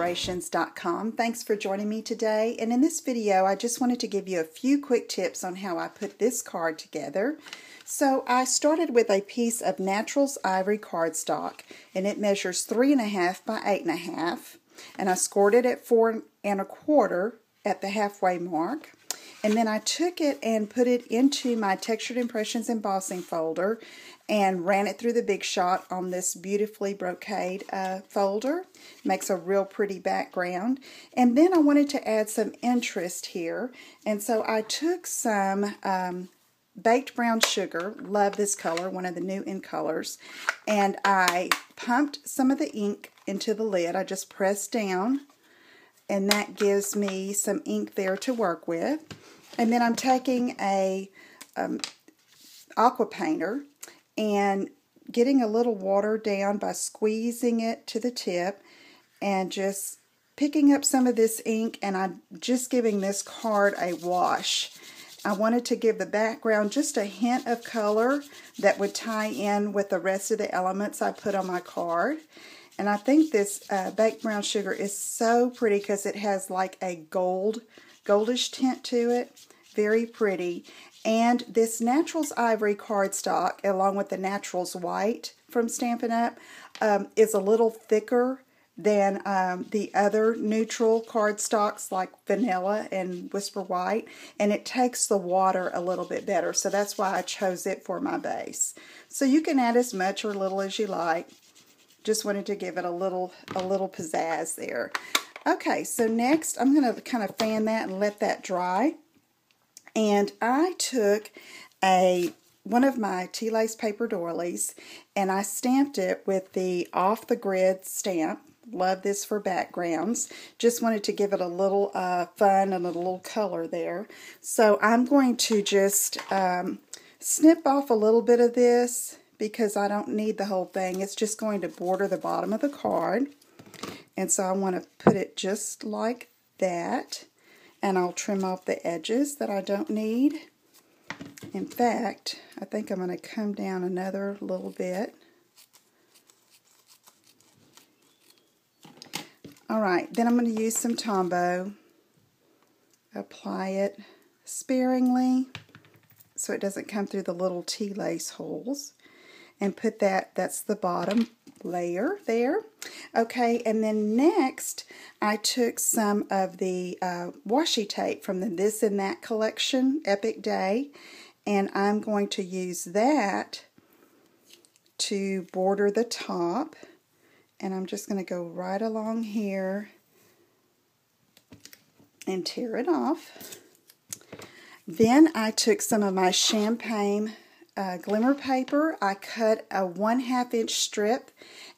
Inspirations.com. Thanks for joining me today. And in this video, I just wanted to give you a few quick tips on how I put this card together. So I started with a piece of Naturals Ivory cardstock, and it measures 3.5 by 8.5, and I scored it at 4 1/4 at the halfway mark. And then I took it and put it into my Textured Impressions embossing folder and ran it through the Big Shot on this beautifully brocade folder. Makes a real pretty background. And then I wanted to add some interest here. And so I took some baked brown sugar, love this color, one of the new in colors, and I pumped some of the ink into the lid. I just pressed down, and that gives me some ink there to work with. And then I'm taking a aqua painter and getting a little water down by squeezing it to the tip and just picking up some of this ink, and I'm just giving this card a wash. I wanted to give the background just a hint of color that would tie in with the rest of the elements I put on my card. And I think this baked brown sugar is so pretty because it has like a goldish tint to it. Very pretty. And this Naturals Ivory cardstock, along with the Naturals White from Stampin' Up, is a little thicker than the other neutral cardstocks like Vanilla and Whisper White, and it takes the water a little bit better, so that's why I chose it for my base. So you can add as much or little as you like. Just wanted to give it a little pizzazz there. Okay, so next I'm going to kind of fan that and let that dry. And I took one of my tea lace paper doilies and I stamped it with the Off the Grid stamp. Love this for backgrounds. Just wanted to give it a little fun and a little color there. So I'm going to just snip off a little bit of this because I don't need the whole thing. It's just going to border the bottom of the card. And so I want to put it just like that. And I'll trim off the edges that I don't need. In fact, I think I'm going to come down another little bit. Alright, then I'm going to use some Tombow. Apply it sparingly so it doesn't come through the little tea lace holes. And put that's the bottom layer there. Okay, and then next I took some of the washi tape from the This and That collection, Epic Day, and I'm going to use that to border the top. And I'm just going to go right along here and tear it off. Then I took some of my champagne glimmer paper. I cut a 1/2 inch strip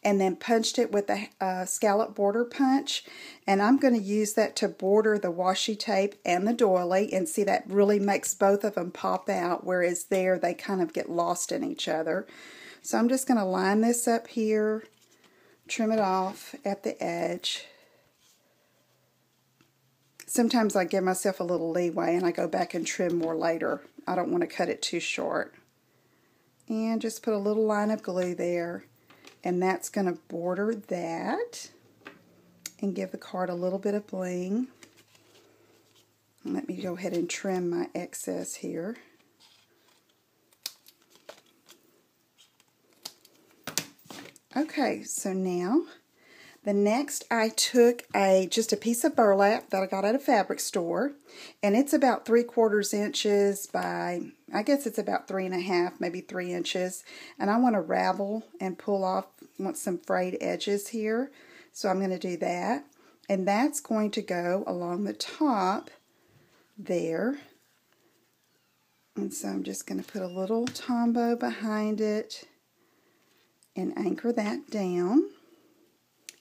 and then punched it with a scallop border punch, and I'm going to use that to border the washi tape and the doily, and see that really makes both of them pop out, whereas there they kind of get lost in each other. So I'm just going to line this up here, trim it off at the edge. Sometimes I give myself a little leeway and I go back and trim more later. I don't want to cut it too short. And just put a little line of glue there, and that's going to border that and give the card a little bit of bling. And let me go ahead and trim my excess here. Okay, so now the next I took just a piece of burlap that I got at a fabric store, and it's about 3/4 inches by, I guess it's about 3.5, maybe 3 inches, and I want to ravel and pull off, want some frayed edges here, so I'm going to do that, and that's going to go along the top there, and so I'm just going to put a little Tombow behind it and anchor that down.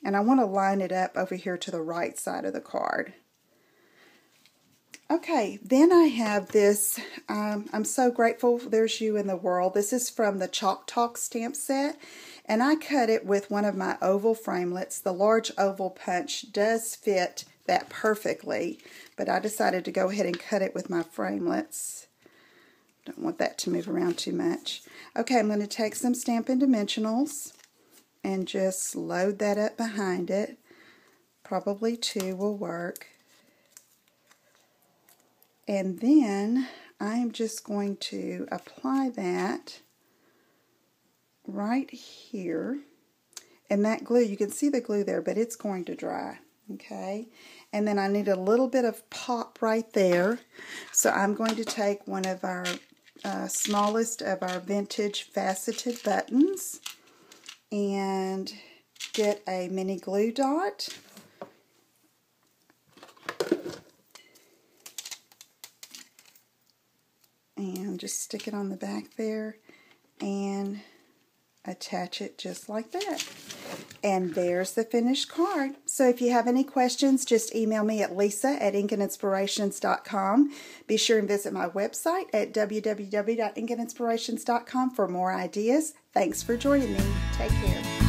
And I want to line it up over here to the right side of the card. Okay, then I have this, I'm so grateful there's you in the world. This is from the Chalk Talk stamp set, and I cut it with one of my oval framelits. The large oval punch does fit that perfectly, but I decided to go ahead and cut it with my framelits. Don't want that to move around too much. Okay, I'm going to take some Stampin' Dimensionals and just load that up behind it. Probably 2 will work. And then I'm just going to apply that right here. And that glue, you can see the glue there, but it's going to dry. Okay, and then I need a little bit of pop right there. So I'm going to take one of our smallest of our vintage faceted buttons and get a mini glue dot. And just stick it on the back there and attach it just like that. And there's the finished card. So if you have any questions, just email me at lisa@inkandinspirations.com. Be sure and visit my website at www.inkandinspirations.com for more ideas. Thanks for joining me. Take care.